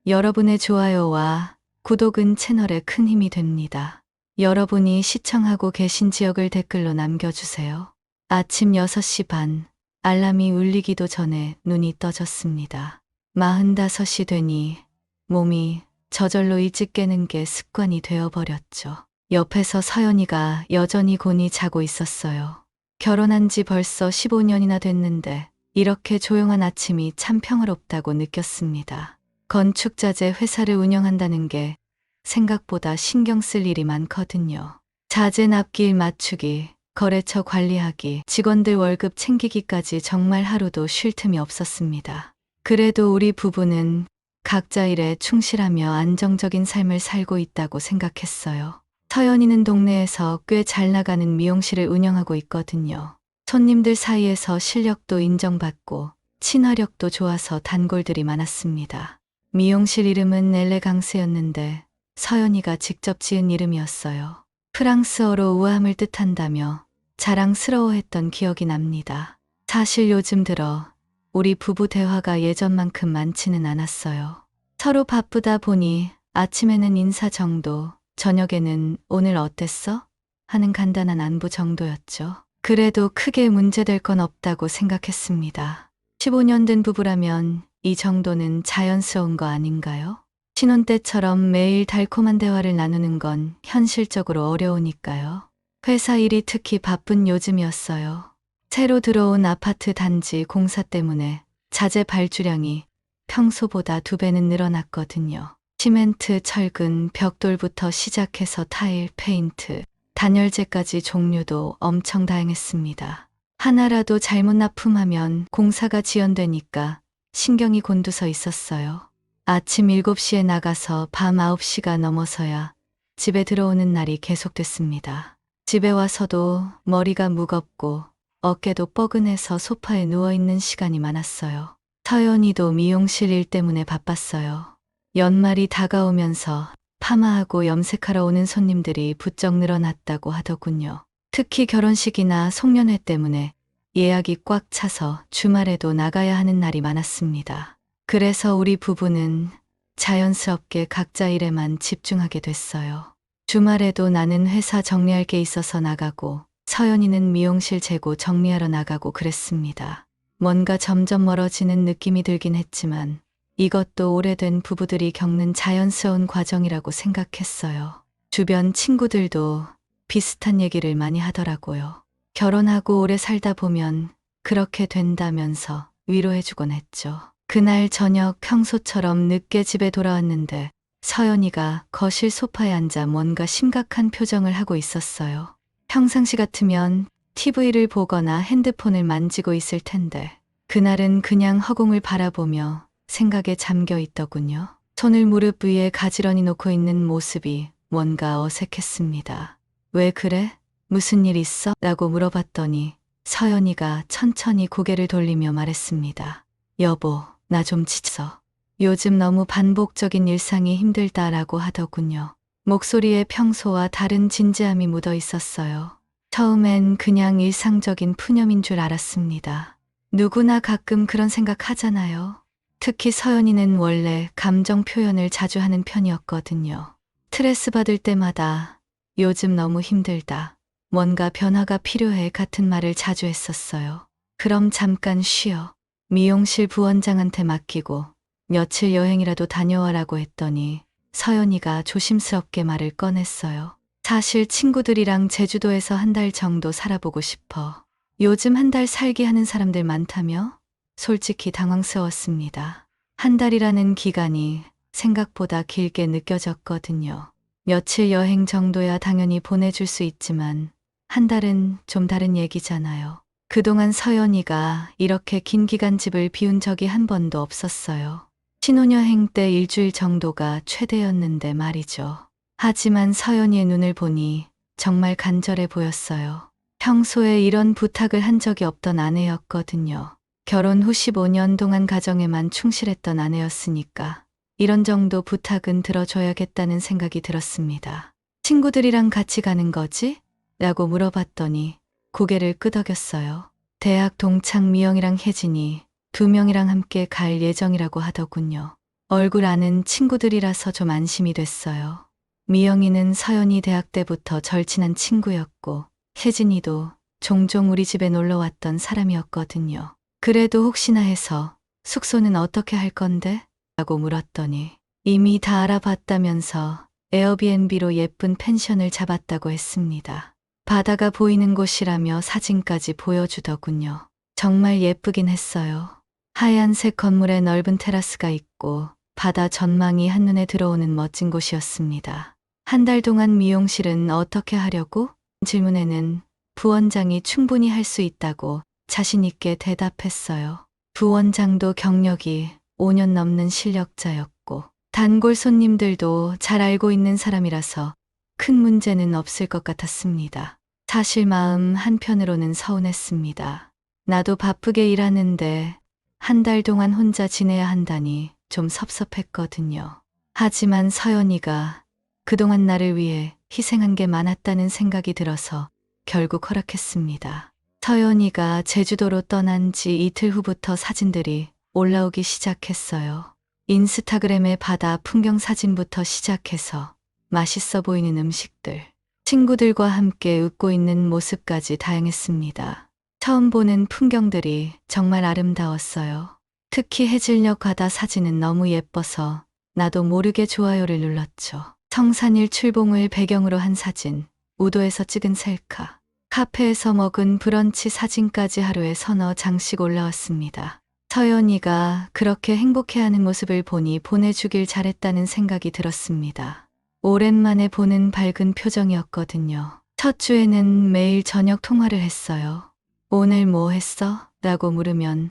여러분의 좋아요와 구독은 채널에 큰 힘이 됩니다. 여러분이 시청하고 계신 지역을 댓글로 남겨주세요. 아침 6시 반, 알람이 울리기도 전에 눈이 떠졌습니다. 45이 되니 몸이 저절로 일찍 깨는 게 습관이 되어버렸죠. 옆에서 서연이가 여전히 곤히 자고 있었어요. 결혼한 지 벌써 15년이나 됐는데 이렇게 조용한 아침이 참 평화롭다고 느꼈습니다. 건축자재 회사를 운영한다는 게 생각보다 신경 쓸 일이 많거든요. 자재 납기일 맞추기, 거래처 관리하기, 직원들 월급 챙기기까지 정말 하루도 쉴 틈이 없었습니다. 그래도 우리 부부는 각자 일에 충실하며 안정적인 삶을 살고 있다고 생각했어요. 서연이는 동네에서 꽤 잘 나가는 미용실을 운영하고 있거든요. 손님들 사이에서 실력도 인정받고 친화력도 좋아서 단골들이 많았습니다. 미용실 이름은 엘레강스였는데 서연이가 직접 지은 이름이었어요. 프랑스어로 우아함을 뜻한다며 자랑스러워했던 기억이 납니다. 사실 요즘 들어 우리 부부 대화가 예전만큼 많지는 않았어요. 서로 바쁘다 보니 아침에는 인사 정도, 저녁에는 오늘 어땠어? 하는 간단한 안부 정도였죠. 그래도 크게 문제될 건 없다고 생각했습니다. 15년 된 부부라면 이 정도는 자연스러운 거 아닌가요? 신혼 때처럼 매일 달콤한 대화를 나누는 건 현실적으로 어려우니까요. 회사 일이 특히 바쁜 요즘이었어요. 새로 들어온 아파트 단지 공사 때문에 자재 발주량이 평소보다 2배는 늘어났거든요. 시멘트, 철근, 벽돌부터 시작해서 타일, 페인트, 단열재까지 종류도 엄청 다양했습니다. 하나라도 잘못 납품하면 공사가 지연되니까 신경이 곤두서 있었어요. 아침 7시에 나가서 밤 9시가 넘어서야 집에 들어오는 날이 계속됐습니다. 집에 와서도 머리가 무겁고 어깨도 뻐근해서 소파에 누워있는 시간이 많았어요. 서연이도 미용실 일 때문에 바빴어요. 연말이 다가오면서 파마하고 염색하러 오는 손님들이 부쩍 늘어났다고 하더군요. 특히 결혼식이나 송년회 때문에 예약이 꽉 차서 주말에도 나가야 하는 날이 많았습니다. 그래서 우리 부부는 자연스럽게 각자 일에만 집중하게 됐어요. 주말에도 나는 회사 정리할 게 있어서 나가고 서연이는 미용실 재고 정리하러 나가고 그랬습니다. 뭔가 점점 멀어지는 느낌이 들긴 했지만 이것도 오래된 부부들이 겪는 자연스러운 과정이라고 생각했어요. 주변 친구들도 비슷한 얘기를 많이 하더라고요. 결혼하고 오래 살다 보면 그렇게 된다면서 위로해주곤 했죠. 그날 저녁 평소처럼 늦게 집에 돌아왔는데 서연이가 거실 소파에 앉아 뭔가 심각한 표정을 하고 있었어요. 평상시 같으면 TV를 보거나 핸드폰을 만지고 있을 텐데 그날은 그냥 허공을 바라보며 생각에 잠겨 있더군요. 손을 무릎 위에 가지런히 놓고 있는 모습이 뭔가 어색했습니다. 왜 그래? 무슨 일 있어? 라고 물어봤더니 서연이가 천천히 고개를 돌리며 말했습니다. 여보, 나 좀 지쳐. 요즘 너무 반복적인 일상이 힘들다라고 하더군요. 목소리에 평소와 다른 진지함이 묻어 있었어요. 처음엔 그냥 일상적인 푸념인 줄 알았습니다. 누구나 가끔 그런 생각 하잖아요. 특히 서연이는 원래 감정 표현을 자주 하는 편이었거든요. 스트레스 받을 때마다 요즘 너무 힘들다. 뭔가 변화가 필요해 같은 말을 자주 했었어요. 그럼 잠깐 쉬어. 미용실 부원장한테 맡기고 며칠 여행이라도 다녀와라고 했더니 서연이가 조심스럽게 말을 꺼냈어요. 사실 친구들이랑 제주도에서 1달 정도 살아보고 싶어. 요즘 1달 살기 하는 사람들 많다며? 솔직히 당황스러웠습니다. 1달이라는 기간이 생각보다 길게 느껴졌거든요. 며칠 여행 정도야 당연히 보내줄 수 있지만 1달은 좀 다른 얘기잖아요. 그동안 서연이가 이렇게 긴 기간 집을 비운 적이 한 번도 없었어요. 신혼여행 때 일주일 정도가 최대였는데 말이죠. 하지만 서연이의 눈을 보니 정말 간절해 보였어요. 평소에 이런 부탁을 한 적이 없던 아내였거든요. 결혼 후 15년 동안 가정에만 충실했던 아내였으니까 이런 정도 부탁은 들어줘야겠다는 생각이 들었습니다. 친구들이랑 같이 가는 거지? 라고 물어봤더니 고개를 끄덕였어요. 대학 동창 미영이랑 혜진이 2명이랑 함께 갈 예정이라고 하더군요. 얼굴 아는 친구들이라서 좀 안심이 됐어요. 미영이는 서연이 대학 때부터 절친한 친구였고 혜진이도 종종 우리 집에 놀러 왔던 사람이었거든요. 그래도 혹시나 해서 숙소는 어떻게 할 건데? 라고 물었더니 이미 다 알아봤다면서 에어비앤비로 예쁜 펜션을 잡았다고 했습니다. 바다가 보이는 곳이라며 사진까지 보여주더군요. 정말 예쁘긴 했어요. 하얀색 건물에 넓은 테라스가 있고 바다 전망이 한눈에 들어오는 멋진 곳이었습니다. 한 달 동안 미용실은 어떻게 하려고? 질문에는 부원장이 충분히 할 수 있다고 자신 있게 대답했어요. 부원장도 경력이 5년 넘는 실력자였고 단골 손님들도 잘 알고 있는 사람이라서 큰 문제는 없을 것 같았습니다. 사실 마음 한편으로는 서운했습니다. 나도 바쁘게 일하는데 한 달 동안 혼자 지내야 한다니 좀 섭섭했거든요. 하지만 서연이가 그동안 나를 위해 희생한 게 많았다는 생각이 들어서 결국 허락했습니다. 서연이가 제주도로 떠난 지 이틀 후부터 사진들이 올라오기 시작했어요. 인스타그램에 바다 풍경 사진부터 시작해서 맛있어 보이는 음식들, 친구들과 함께 웃고 있는 모습까지 다양했습니다. 처음 보는 풍경들이 정말 아름다웠어요. 특히 해질녘 바다 사진은 너무 예뻐서 나도 모르게 좋아요를 눌렀죠. 성산일 출봉을 배경으로 한 사진, 우도에서 찍은 셀카, 카페에서 먹은 브런치 사진까지 하루에 서너 장씩 올라왔습니다. 서연이가 그렇게 행복해하는 모습을 보니 보내주길 잘했다는 생각이 들었습니다. 오랜만에 보는 밝은 표정이었거든요. 첫 주에는 매일 저녁 통화를 했어요. 오늘 뭐 했어? 라고 물으면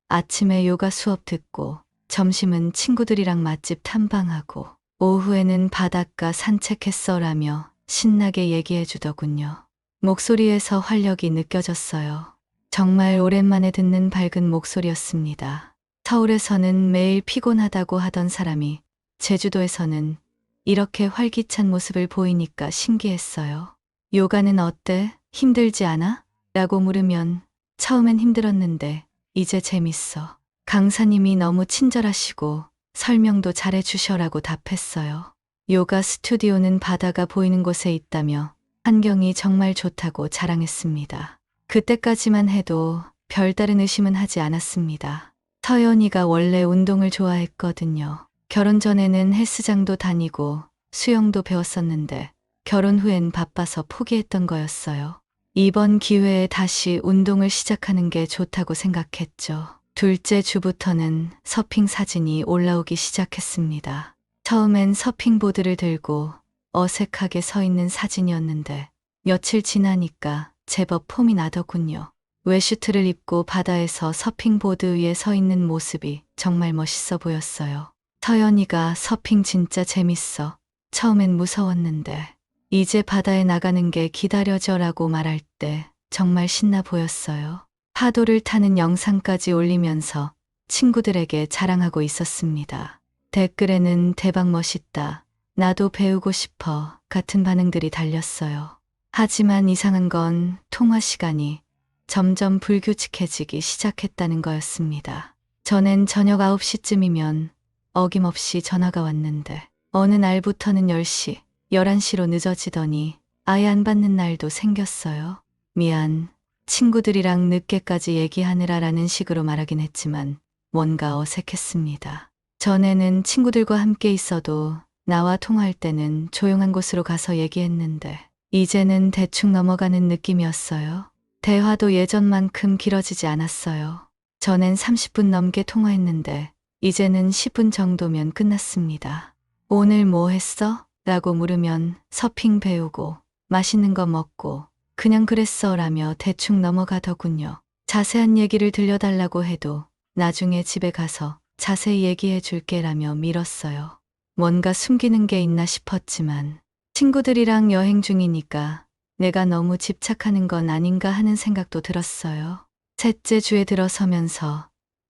아침에 요가 수업 듣고 점심은 친구들이랑 맛집 탐방하고 오후에는 바닷가 산책했어 라며 신나게 얘기해 주더군요. 목소리에서 활력이 느껴졌어요. 정말 오랜만에 듣는 밝은 목소리였습니다. 서울에서는 매일 피곤하다고 하던 사람이 제주도에서는 이렇게 활기찬 모습을 보이니까 신기했어요. 요가는 어때? 힘들지 않아? 라고 물으면 처음엔 힘들었는데 이제 재밌어. 강사님이 너무 친절하시고 설명도 잘해주셔라고 답했어요. 요가 스튜디오는 바다가 보이는 곳에 있다며 환경이 정말 좋다고 자랑했습니다. 그때까지만 해도 별다른 의심은 하지 않았습니다. 서연이가 원래 운동을 좋아했거든요. 결혼 전에는 헬스장도 다니고 수영도 배웠었는데 결혼 후엔 바빠서 포기했던 거였어요. 이번 기회에 다시 운동을 시작하는 게 좋다고 생각했죠. 둘째 주부터는 서핑 사진이 올라오기 시작했습니다. 처음엔 서핑보드를 들고 어색하게 서 있는 사진이었는데 며칠 지나니까 제법 폼이 나더군요. 웨슈트를 입고 바다에서 서핑보드 위에 서 있는 모습이 정말 멋있어 보였어요. 서연이가 서핑 진짜 재밌어. 처음엔 무서웠는데 이제 바다에 나가는 게 기다려져라고 말할 때 정말 신나 보였어요. 파도를 타는 영상까지 올리면서 친구들에게 자랑하고 있었습니다. 댓글에는 대박 멋있다. 나도 배우고 싶어. 같은 반응들이 달렸어요. 하지만 이상한 건 통화 시간이 점점 불규칙해지기 시작했다는 거였습니다. 전엔 저녁 9시쯤이면 어김없이 전화가 왔는데 어느 날부터는 10시, 11시로 늦어지더니 아예 안 받는 날도 생겼어요. 미안, 친구들이랑 늦게까지 얘기하느라라는 식으로 말하긴 했지만 뭔가 어색했습니다. 전에는 친구들과 함께 있어도 나와 통화할 때는 조용한 곳으로 가서 얘기했는데 이제는 대충 넘어가는 느낌이었어요. 대화도 예전만큼 길어지지 않았어요. 전엔 30분 넘게 통화했는데 이제는 10분 정도면 끝났습니다. 오늘 뭐 했어? 라고 물으면 서핑 배우고 맛있는 거 먹고 그냥 그랬어 라며 대충 넘어가더군요. 자세한 얘기를 들려달라고 해도 나중에 집에 가서 자세히 얘기해 줄게 라며 밀었어요. 뭔가 숨기는 게 있나 싶었지만 친구들이랑 여행 중이니까 내가 너무 집착하는 건 아닌가 하는 생각도 들었어요. 셋째 주에 들어서면서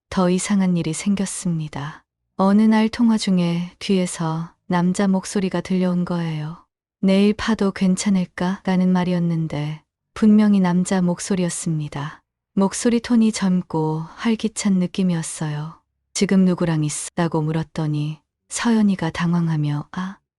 더 이상한 일이 생겼습니다. 어느 날 통화 중에 뒤에서 남자 목소리가 들려온 거예요. 내일 파도 괜찮을까? 라는 말이었는데 분명히 남자 목소리였습니다. 목소리 톤이 젊고 활기찬 느낌이었어요. 지금 누구랑 있어? 라고 물었더니 서연이가 당황하며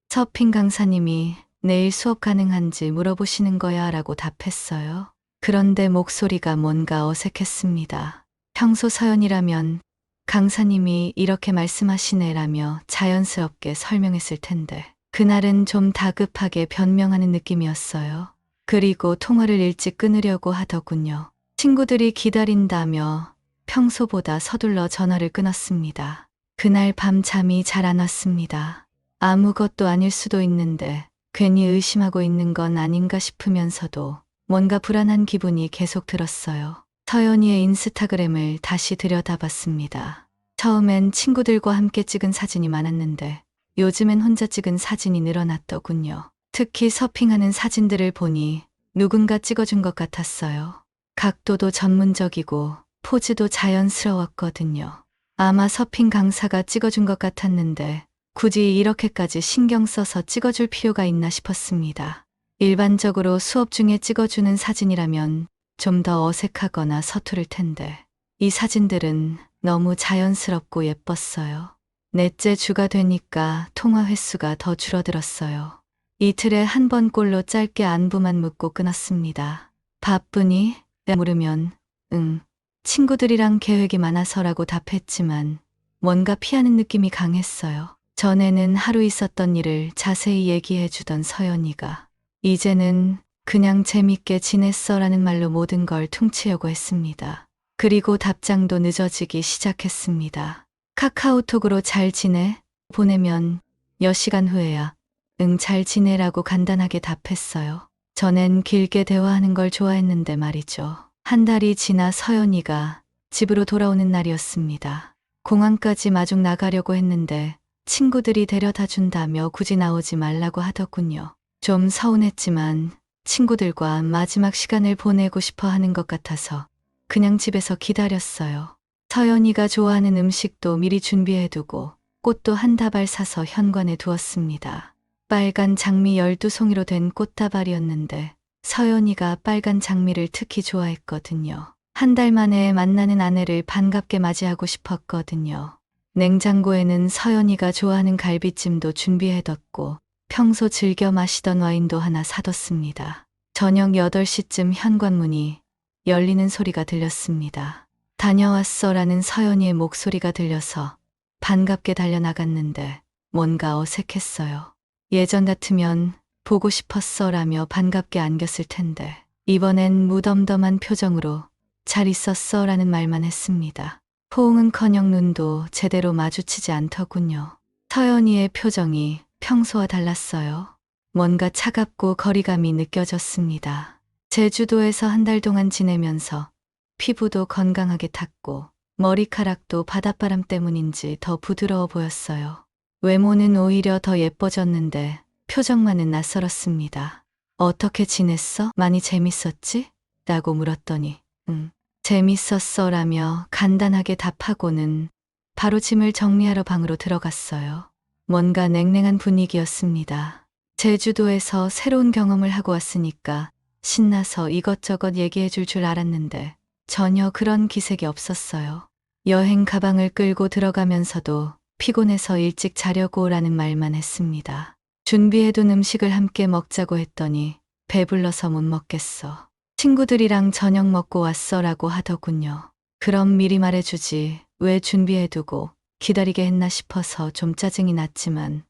서핑 강사님이 내일 수업 가능한지 물어보시는 거야 라고 답했어요. 그런데 목소리가 뭔가 어색했습니다. 평소 서연이라면 강사님이 이렇게 말씀하시네라며 자연스럽게 설명했을 텐데 그날은 좀 다급하게 변명하는 느낌이었어요. 그리고 통화를 일찍 끊으려고 하더군요. 친구들이 기다린다며 평소보다 서둘러 전화를 끊었습니다. 그날 밤 잠이 잘 안 왔습니다. 아무것도 아닐 수도 있는데 괜히 의심하고 있는 건 아닌가 싶으면서도 뭔가 불안한 기분이 계속 들었어요. 서연이의 인스타그램을 다시 들여다봤습니다. 처음엔 친구들과 함께 찍은 사진이 많았는데 요즘엔 혼자 찍은 사진이 늘어났더군요. 특히 서핑하는 사진들을 보니 누군가 찍어준 것 같았어요. 각도도 전문적이고 포즈도 자연스러웠거든요. 아마 서핑 강사가 찍어준 것 같았는데 굳이 이렇게까지 신경 써서 찍어줄 필요가 있나 싶었습니다. 일반적으로 수업 중에 찍어주는 사진이라면 좀 더 어색하거나 서투를 텐데 이 사진들은 너무 자연스럽고 예뻤어요. 넷째 주가 되니까 통화 횟수가 더 줄어들었어요. 이틀에 한 번꼴로 짧게 안부만 묻고 끊었습니다. 바쁘니? 물으면 응. 친구들이랑 계획이 많아서라고 답했지만 뭔가 피하는 느낌이 강했어요. 전에는 하루 있었던 일을 자세히 얘기해 주던 서연이가 이제는 그냥 재밌게 지냈어라는 말로 모든 걸 퉁치려고 했습니다. 그리고 답장도 늦어지기 시작했습니다. 카카오톡으로 잘 지내? 보내면 몇 시간 후에야 응 잘 지내라고 간단하게 답했어요. 전엔 길게 대화하는 걸 좋아했는데 말이죠. 한 달이 지나 서연이가 집으로 돌아오는 날이었습니다. 공항까지 마중 나가려고 했는데 친구들이 데려다 준다며 굳이 나오지 말라고 하더군요. 좀 서운했지만 친구들과 마지막 시간을 보내고 싶어 하는 것 같아서 그냥 집에서 기다렸어요. 서연이가 좋아하는 음식도 미리 준비해두고 꽃도 한 다발 사서 현관에 두었습니다. 빨간 장미 12송이로 된 꽃다발이었는데 서연이가 빨간 장미를 특히 좋아했거든요. 한 달 만에 만나는 아내를 반갑게 맞이하고 싶었거든요. 냉장고에는 서연이가 좋아하는 갈비찜도 준비해뒀고 평소 즐겨 마시던 와인도 하나 사뒀습니다. 저녁 8시쯤 현관문이 열리는 소리가 들렸습니다. 다녀왔어라는 서연이의 목소리가 들려서 반갑게 달려나갔는데 뭔가 어색했어요. 예전 같으면 보고 싶었어라며 반갑게 안겼을 텐데 이번엔 무덤덤한 표정으로 잘 있었어라는 말만 했습니다. 포옹은커녕 눈도 제대로 마주치지 않더군요. 서연이의 표정이 평소와 달랐어요. 뭔가 차갑고 거리감이 느껴졌습니다. 제주도에서 한 달 동안 지내면서 피부도 건강하게 탔고 머리카락도 바닷바람 때문인지 더 부드러워 보였어요. 외모는 오히려 더 예뻐졌는데 표정만은 낯설었습니다. 어떻게 지냈어? 많이 재밌었지? 라고 물었더니 응, 재밌었어 라며 간단하게 답하고는 바로 짐을 정리하러 방으로 들어갔어요. 뭔가 냉랭한 분위기였습니다. 제주도에서 새로운 경험을 하고 왔으니까 신나서 이것저것 얘기해 줄 알았는데 전혀 그런 기색이 없었어요. 여행 가방을 끌고 들어가면서도 피곤해서 일찍 자려고 오라는 말만 했습니다. 준비해둔 음식을 함께 먹자고 했더니 배불러서 못 먹겠어. 친구들이랑 저녁 먹고 왔어라고 하더군요. 그럼 미리 말해주지 왜 준비해두고 기다리게 했나 싶어서 좀 짜증이 났지만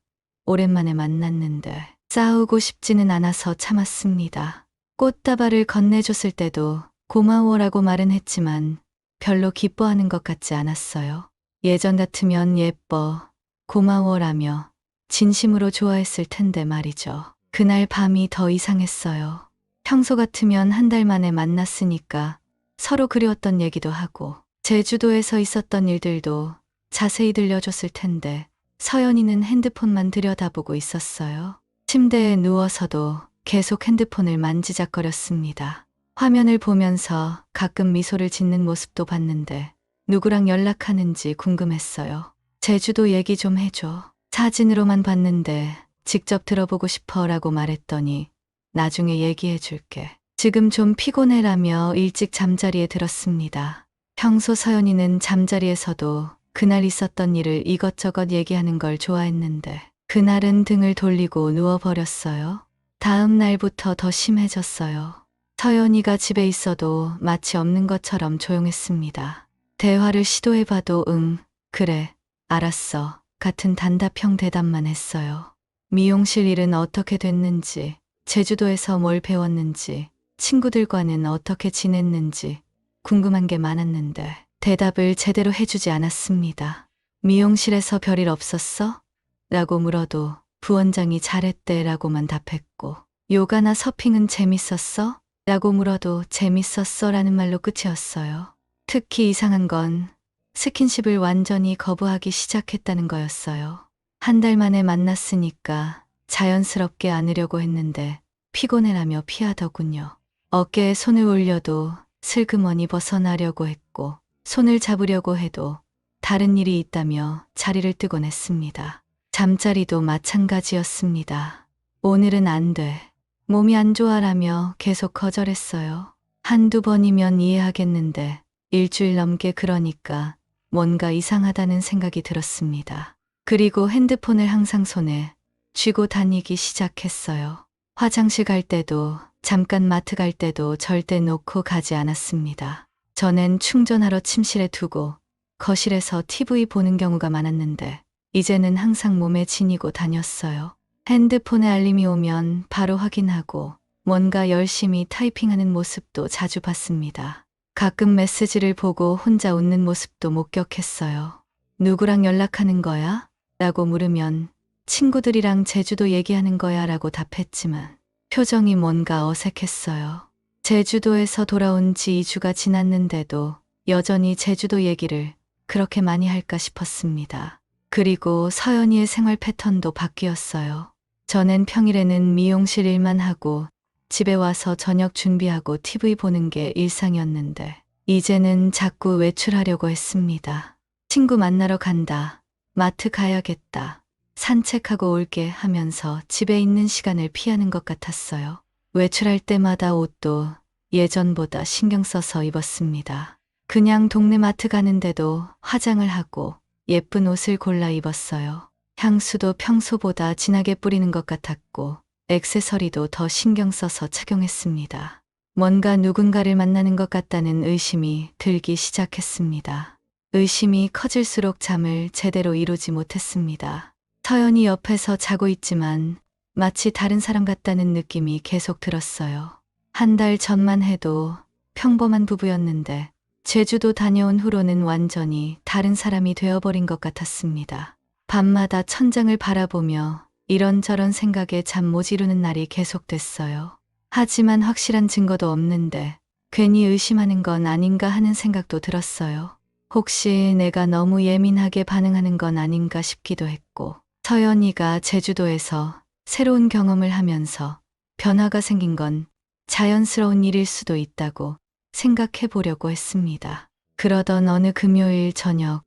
오랜만에 만났는데 싸우고 싶지는 않아서 참았습니다. 꽃다발을 건네줬을 때도 고마워라고 말은 했지만 별로 기뻐하는 것 같지 않았어요. 예전 같으면 예뻐, 고마워라며 진심으로 좋아했을 텐데 말이죠. 그날 밤이 더 이상했어요. 평소 같으면 한 달 만에 만났으니까 서로 그리웠던 얘기도 하고 제주도에서 있었던 일들도 자세히 들려줬을 텐데 서연이는 핸드폰만 들여다보고 있었어요. 침대에 누워서도 계속 핸드폰을 만지작거렸습니다. 화면을 보면서 가끔 미소를 짓는 모습도 봤는데 누구랑 연락하는지 궁금했어요. 제주도 얘기 좀 해줘. 사진으로만 봤는데 직접 들어보고 싶어라고 말했더니 나중에 얘기해 줄게. 지금 좀 피곤해라며 일찍 잠자리에 들었습니다. 평소 서연이는 잠자리에서도 그날 있었던 일을 이것저것 얘기하는 걸 좋아했는데 그날은 등을 돌리고 누워버렸어요. 다음 날부터 더 심해졌어요. 서연이가 집에 있어도 마치 없는 것처럼 조용했습니다. 대화를 시도해봐도 응, 그래, 알았어 같은 단답형 대답만 했어요. 미용실 일은 어떻게 됐는지, 제주도에서 뭘 배웠는지, 친구들과는 어떻게 지냈는지 궁금한 게 많았는데 대답을 제대로 해주지 않았습니다. 미용실에서 별일 없었어? 라고 물어도 부원장이 잘했대 라고만 답했고 요가나 서핑은 재밌었어? 라고 물어도 재밌었어 라는 말로 끝이었어요. 특히 이상한 건 스킨십을 완전히 거부하기 시작했다는 거였어요. 한 달 만에 만났으니까 자연스럽게 안으려고 했는데 피곤해라며 피하더군요. 어깨에 손을 올려도 슬그머니 벗어나려고 했고 손을 잡으려고 해도 다른 일이 있다며 자리를 뜨곤 했습니다. 잠자리도 마찬가지였습니다. 오늘은 안 돼. 몸이 안 좋아라며 계속 거절했어요. 한두 번이면 이해하겠는데 일주일 넘게 그러니까 뭔가 이상하다는 생각이 들었습니다. 그리고 핸드폰을 항상 손에 쥐고 다니기 시작했어요. 화장실 갈 때도 잠깐 마트 갈 때도 절대 놓고 가지 않았습니다. 전엔 충전하러 침실에 두고 거실에서 TV 보는 경우가 많았는데 이제는 항상 몸에 지니고 다녔어요. 핸드폰에 알림이 오면 바로 확인하고 뭔가 열심히 타이핑하는 모습도 자주 봤습니다. 가끔 메시지를 보고 혼자 웃는 모습도 목격했어요. 누구랑 연락하는 거야? 라고 물으면 친구들이랑 제주도 얘기하는 거야 라고 답했지만 표정이 뭔가 어색했어요. 제주도에서 돌아온 지 2주가 지났는데도 여전히 제주도 얘기를 그렇게 많이 할까 싶었습니다. 그리고 서연이의 생활 패턴도 바뀌었어요. 전엔 평일에는 미용실 일만 하고 집에 와서 저녁 준비하고 TV 보는 게 일상이었는데 이제는 자꾸 외출하려고 했습니다. 친구 만나러 간다. 마트 가야겠다. 산책하고 올게 하면서 집에 있는 시간을 피하는 것 같았어요. 외출할 때마다 옷도 예전보다 신경 써서 입었습니다. 그냥 동네 마트 가는데도 화장을 하고 예쁜 옷을 골라 입었어요. 향수도 평소보다 진하게 뿌리는 것 같았고 액세서리도 더 신경 써서 착용했습니다. 뭔가 누군가를 만나는 것 같다는 의심이 들기 시작했습니다. 의심이 커질수록 잠을 제대로 이루지 못했습니다. 서연이 옆에서 자고 있지만 마치 다른 사람 같다는 느낌이 계속 들었어요. 한 달 전만 해도 평범한 부부였는데 제주도 다녀온 후로는 완전히 다른 사람이 되어버린 것 같았습니다. 밤마다 천장을 바라보며 이런저런 생각에 잠 못 이루는 날이 계속됐어요. 하지만 확실한 증거도 없는데 괜히 의심하는 건 아닌가 하는 생각도 들었어요. 혹시 내가 너무 예민하게 반응하는 건 아닌가 싶기도 했고 서연이가 제주도에서 새로운 경험을 하면서 변화가 생긴 건 자연스러운 일일 수도 있다고 생각해 보려고 했습니다. 그러던 어느 금요일 저녁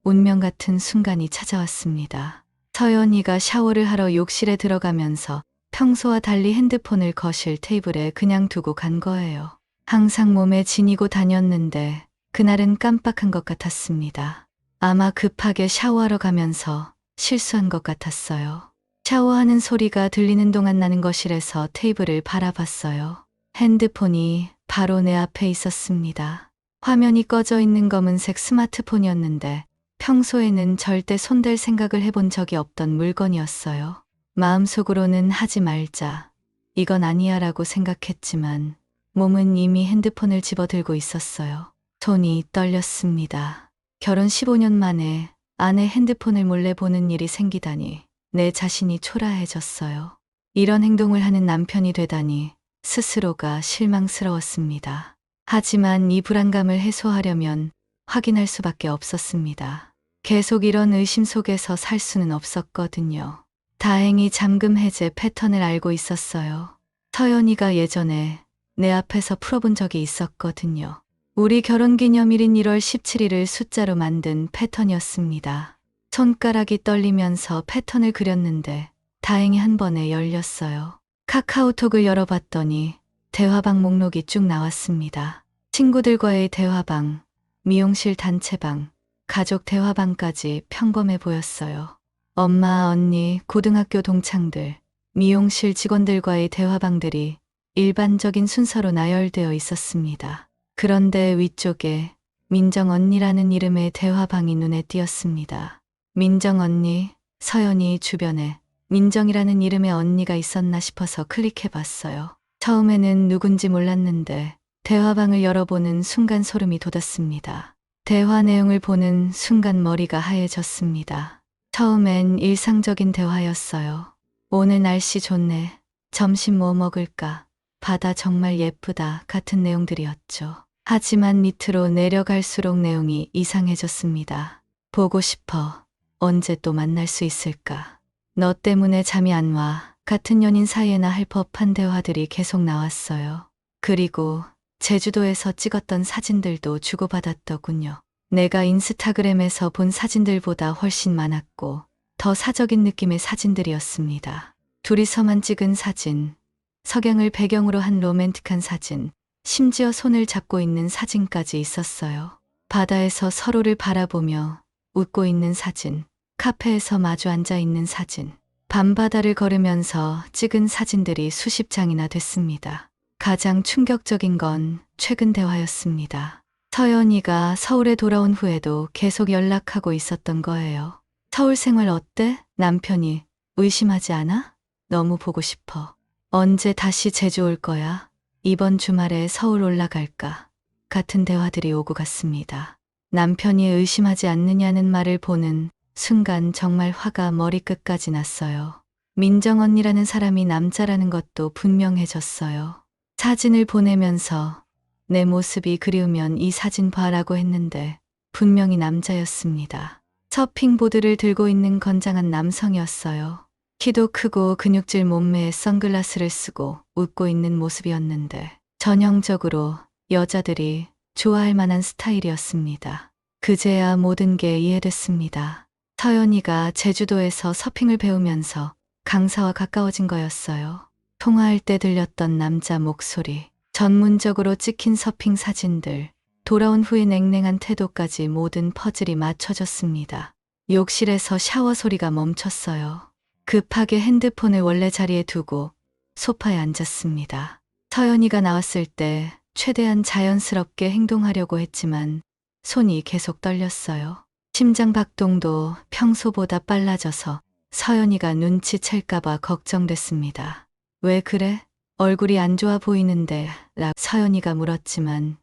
운명 같은 순간이 찾아왔습니다. 서연이가 샤워를 하러 욕실에 들어가면서 평소와 달리 핸드폰을 거실 테이블에 그냥 두고 간 거예요. 항상 몸에 지니고 다녔는데 그날은 깜빡한 것 같았습니다. 아마 급하게 샤워하러 가면서 실수한 것 같았어요. 샤워하는 소리가 들리는 동안 나는 거실에서 테이블을 바라봤어요. 핸드폰이 바로 내 앞에 있었습니다. 화면이 꺼져 있는 검은색 스마트폰이었는데 평소에는 절대 손댈 생각을 해본 적이 없던 물건이었어요. 마음속으로는 하지 말자. 이건 아니야 라고 생각했지만 몸은 이미 핸드폰을 집어들고 있었어요. 손이 떨렸습니다. 결혼 15년 만에 아내 핸드폰을 몰래 보는 일이 생기다니 내 자신이 초라해졌어요. 이런 행동을 하는 남편이 되다니 스스로가 실망스러웠습니다. 하지만 이 불안감을 해소하려면 확인할 수밖에 없었습니다. 계속 이런 의심 속에서 살 수는 없었거든요. 다행히 잠금 해제 패턴을 알고 있었어요. 서연이가 예전에 내 앞에서 풀어본 적이 있었거든요. 우리 결혼기념일인 1월 17일을 숫자로 만든 패턴이었습니다. 손가락이 떨리면서 패턴을 그렸는데 다행히 한 번에 열렸어요. 카카오톡을 열어봤더니 대화방 목록이 쭉 나왔습니다. 친구들과의 대화방, 미용실 단체방, 가족 대화방까지 평범해 보였어요. 엄마, 언니, 고등학교 동창들, 미용실 직원들과의 대화방들이 일반적인 순서로 나열되어 있었습니다. 그런데 위쪽에 민정 언니라는 이름의 대화방이 눈에 띄었습니다. 민정 언니, 서연이 주변에 민정이라는 이름의 언니가 있었나 싶어서 클릭해 봤어요. 처음에는 누군지 몰랐는데 대화방을 열어보는 순간 소름이 돋았습니다. 대화 내용을 보는 순간 머리가 하얘졌습니다. 처음엔 일상적인 대화였어요. 오늘 날씨 좋네. 점심 뭐 먹을까? 바다 정말 예쁘다. 같은 내용들이었죠. 하지만 밑으로 내려갈수록 내용이 이상해졌습니다. 보고 싶어. 언제 또 만날 수 있을까? 너 때문에 잠이 안 와. 같은 연인 사이에나 할 법한 대화들이 계속 나왔어요. 그리고 제주도에서 찍었던 사진들도 주고받았더군요. 내가 인스타그램에서 본 사진들보다 훨씬 많았고 더 사적인 느낌의 사진들이었습니다. 둘이서만 찍은 사진, 석양을 배경으로 한 로맨틱한 사진, 심지어 손을 잡고 있는 사진까지 있었어요. 바다에서 서로를 바라보며 웃고 있는 사진, 카페에서 마주 앉아 있는 사진, 밤바다를 걸으면서 찍은 사진들이 수십 장이나 됐습니다. 가장 충격적인 건 최근 대화였습니다. 서연이가 서울에 돌아온 후에도 계속 연락하고 있었던 거예요. 서울 생활 어때? 남편이 의심하지 않아? 너무 보고 싶어. 언제 다시 제주 올 거야? 이번 주말에 서울 올라갈까? 같은 대화들이 오고 갔습니다. 남편이 의심하지 않느냐는 말을 보는 순간 정말 화가 머리끝까지 났어요. 민정 언니라는 사람이 남자라는 것도 분명해졌어요. 사진을 보내면서 내 모습이 그리우면 이 사진 봐라고 했는데 분명히 남자였습니다. 서핑보드를 들고 있는 건장한 남성이었어요. 키도 크고 근육질 몸매에 선글라스를 쓰고 웃고 있는 모습이었는데 전형적으로 여자들이 좋아할 만한 스타일이었습니다. 그제야 모든 게 이해됐습니다. 서연이가 제주도에서 서핑을 배우면서 강사와 가까워진 거였어요. 통화할 때 들렸던 남자 목소리, 전문적으로 찍힌 서핑 사진들, 돌아온 후의 냉랭한 태도까지 모든 퍼즐이 맞춰졌습니다. 욕실에서 샤워 소리가 멈췄어요. 급하게 핸드폰을 원래 자리에 두고 소파에 앉았습니다. 서연이가 나왔을 때 최대한 자연스럽게 행동하려고 했지만 손이 계속 떨렸어요. 심장 박동도 평소보다 빨라져서 서연이가 눈치챌까봐 걱정됐습니다. 왜 그래? 얼굴이 안 좋아 보이는데 라고 서연이가 물었지만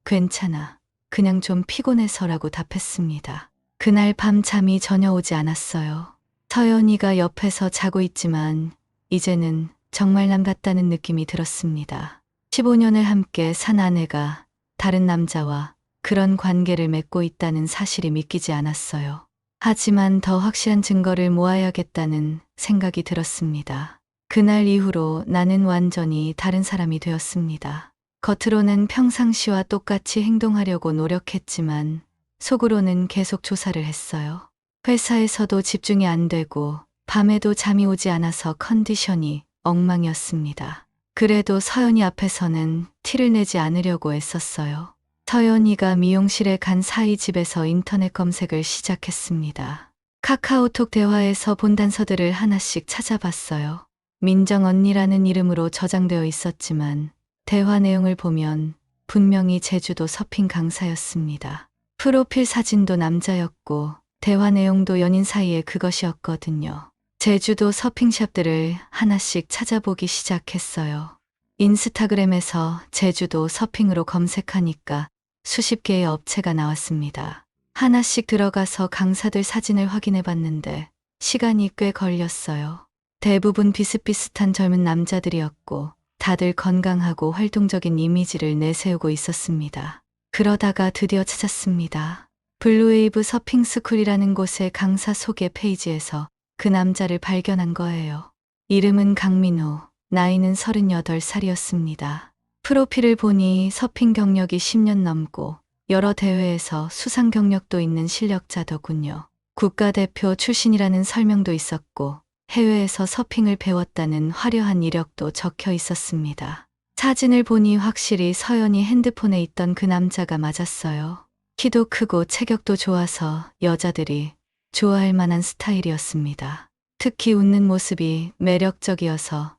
괜찮아. 그냥 좀 피곤해서라고 답했습니다. 그날 밤 잠이 전혀 오지 않았어요. 서연이가 옆에서 자고 있지만 이제는 정말 남 같다는 느낌이 들었습니다. 15년을 함께 산 아내가 다른 남자와 그런 관계를 맺고 있다는 사실이 믿기지 않았어요. 하지만 더 확실한 증거를 모아야겠다는 생각이 들었습니다. 그날 이후로 나는 완전히 다른 사람이 되었습니다. 겉으로는 평상시와 똑같이 행동하려고 노력했지만 속으로는 계속 조사를 했어요. 회사에서도 집중이 안 되고 밤에도 잠이 오지 않아서 컨디션이 엉망이었습니다. 그래도 서연이 앞에서는 티를 내지 않으려고 애썼어요. 서연이가 미용실에 간 사이 집에서 인터넷 검색을 시작했습니다. 카카오톡 대화에서 본 단서들을 하나씩 찾아봤어요. 민정 언니라는 이름으로 저장되어 있었지만 대화 내용을 보면 분명히 제주도 서핑 강사였습니다. 프로필 사진도 남자였고 대화 내용도 연인 사이에 그것이었거든요. 제주도 서핑샵들을 하나씩 찾아보기 시작했어요. 인스타그램에서 제주도 서핑으로 검색하니까 수십 개의 업체가 나왔습니다. 하나씩 들어가서 강사들 사진을 확인해 봤는데 시간이 꽤 걸렸어요. 대부분 비슷비슷한 젊은 남자들이었고 다들 건강하고 활동적인 이미지를 내세우고 있었습니다. 그러다가 드디어 찾았습니다. 블루웨이브 서핑스쿨이라는 곳의 강사 소개 페이지에서 그 남자를 발견한 거예요. 이름은 강민호, 나이는 38살이었습니다. 프로필을 보니 서핑 경력이 10년 넘고 여러 대회에서 수상 경력도 있는 실력자더군요. 국가대표 출신이라는 설명도 있었고 해외에서 서핑을 배웠다는 화려한 이력도 적혀 있었습니다. 사진을 보니 확실히 서연이 핸드폰에 있던 그 남자가 맞았어요. 키도 크고 체격도 좋아서 여자들이 좋아할 만한 스타일이었습니다. 특히 웃는 모습이 매력적이어서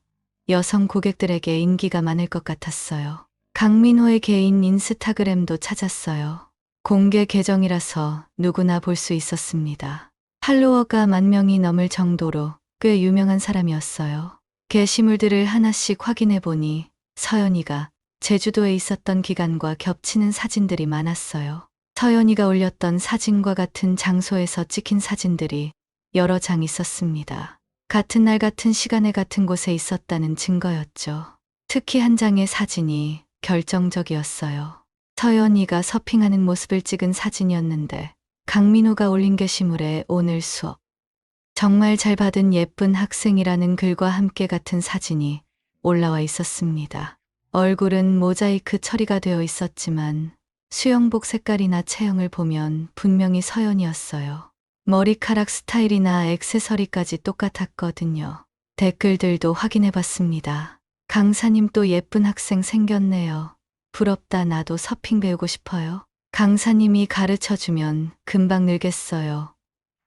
여성 고객들에게 인기가 많을 것 같았어요. 강민호의 개인 인스타그램도 찾았어요. 공개 계정이라서 누구나 볼 수 있었습니다. 팔로워가 10,000명이 넘을 정도로 꽤 유명한 사람이었어요. 게시물들을 하나씩 확인해 보니 서연이가 제주도에 있었던 기간과 겹치는 사진들이 많았어요. 서연이가 올렸던 사진과 같은 장소에서 찍힌 사진들이 여러 장 있었습니다. 같은 날 같은 시간에 같은 곳에 있었다는 증거였죠. 특히 한 장의 사진이 결정적이었어요. 서연이가 서핑하는 모습을 찍은 사진이었는데 강민호가 올린 게시물에 오늘 수업 정말 잘 받은 예쁜 학생이라는 글과 함께 같은 사진이 올라와 있었습니다. 얼굴은 모자이크 처리가 되어 있었지만 수영복 색깔이나 체형을 보면 분명히 서연이었어요. 머리카락 스타일이나 액세서리까지 똑같았거든요. 댓글들도 확인해 봤습니다. 강사님 또 예쁜 학생 생겼네요. 부럽다. 나도 서핑 배우고 싶어요. 강사님이 가르쳐주면 금방 늘겠어요.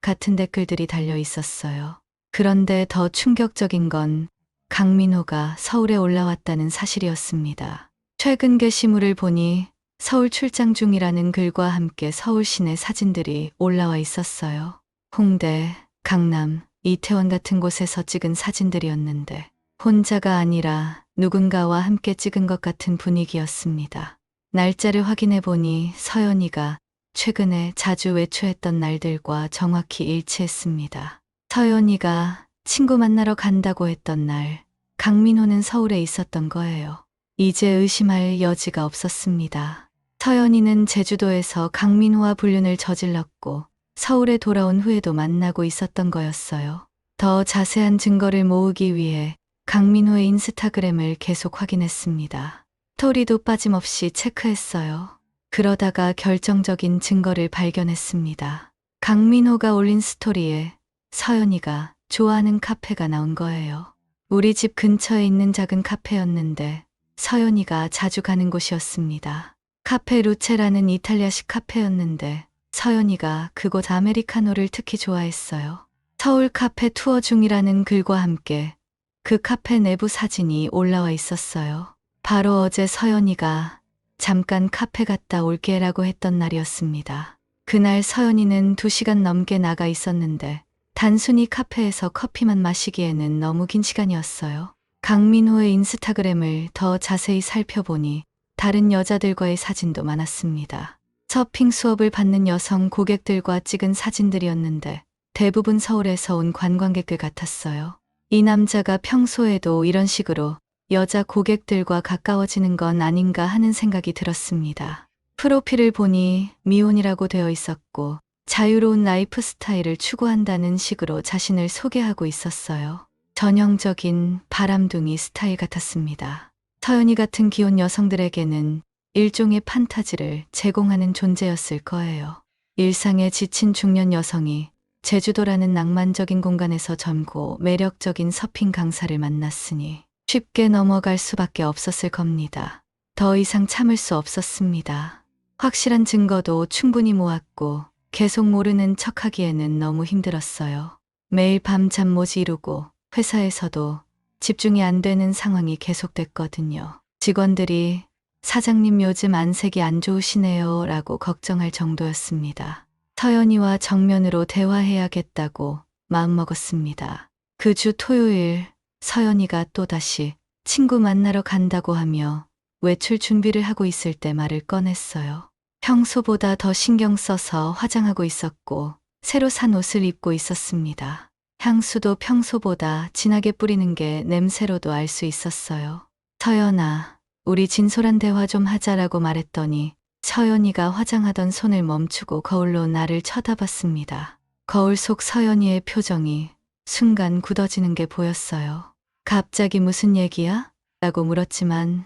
같은 댓글들이 달려 있었어요. 그런데 더 충격적인 건 강민호가 서울에 올라왔다는 사실이었습니다. 최근 게시물을 보니 서울 출장 중이라는 글과 함께 서울 시내 사진들이 올라와 있었어요. 홍대, 강남, 이태원 같은 곳에서 찍은 사진들이었는데 혼자가 아니라 누군가와 함께 찍은 것 같은 분위기였습니다. 날짜를 확인해 보니 서연이가 최근에 자주 외출했던 날들과 정확히 일치했습니다. 서연이가 친구 만나러 간다고 했던 날, 강민호는 서울에 있었던 거예요. 이제 의심할 여지가 없었습니다. 서연이는 제주도에서 강민호와 불륜을 저질렀고 서울에 돌아온 후에도 만나고 있었던 거였어요. 더 자세한 증거를 모으기 위해 강민호의 인스타그램을 계속 확인했습니다. 스토리도 빠짐없이 체크했어요. 그러다가 결정적인 증거를 발견했습니다. 강민호가 올린 스토리에 서연이가 좋아하는 카페가 나온 거예요. 우리 집 근처에 있는 작은 카페였는데 서연이가 자주 가는 곳이었습니다. 카페 루체라는 이탈리아식 카페였는데 서연이가 그곳 아메리카노를 특히 좋아했어요. 서울 카페 투어 중이라는 글과 함께 그 카페 내부 사진이 올라와 있었어요. 바로 어제 서연이가 잠깐 카페 갔다 올게라고 했던 날이었습니다. 그날 서연이는 2시간 넘게 나가 있었는데 단순히 카페에서 커피만 마시기에는 너무 긴 시간이었어요. 강민호의 인스타그램을 더 자세히 살펴보니 다른 여자들과의 사진도 많았습니다. 서핑 수업을 받는 여성 고객들과 찍은 사진들이었는데 대부분 서울에서 온 관광객들 같았어요. 이 남자가 평소에도 이런 식으로 여자 고객들과 가까워지는 건 아닌가 하는 생각이 들었습니다. 프로필을 보니 미혼이라고 되어 있었고 자유로운 라이프 스타일을 추구한다는 식으로 자신을 소개하고 있었어요. 전형적인 바람둥이 스타일 같았습니다. 서연이 같은 귀여운 여성들에게는 일종의 판타지를 제공하는 존재였을 거예요. 일상에 지친 중년 여성이 제주도라는 낭만적인 공간에서 젊고 매력적인 서핑 강사를 만났으니 쉽게 넘어갈 수밖에 없었을 겁니다. 더 이상 참을 수 없었습니다. 확실한 증거도 충분히 모았고 계속 모르는 척하기에는 너무 힘들었어요. 매일 밤 잠 못 이루고 회사에서도 집중이 안 되는 상황이 계속됐거든요. 직원들이 사장님 요즘 안색이 안 좋으시네요 라고 걱정할 정도였습니다. 서연이와 정면으로 대화해야겠다고 마음먹었습니다. 그 주 토요일 서연이가 또다시 친구 만나러 간다고 하며 외출 준비를 하고 있을 때 말을 꺼냈어요. 평소보다 더 신경 써서 화장하고 있었고 새로 산 옷을 입고 있었습니다. 향수도 평소보다 진하게 뿌리는 게 냄새로도 알 수 있었어요. 서연아, 우리 진솔한 대화 좀 하자라고 말했더니 서연이가 화장하던 손을 멈추고 거울로 나를 쳐다봤습니다. 거울 속 서연이의 표정이 순간 굳어지는 게 보였어요. 갑자기 무슨 얘기야? 라고 물었지만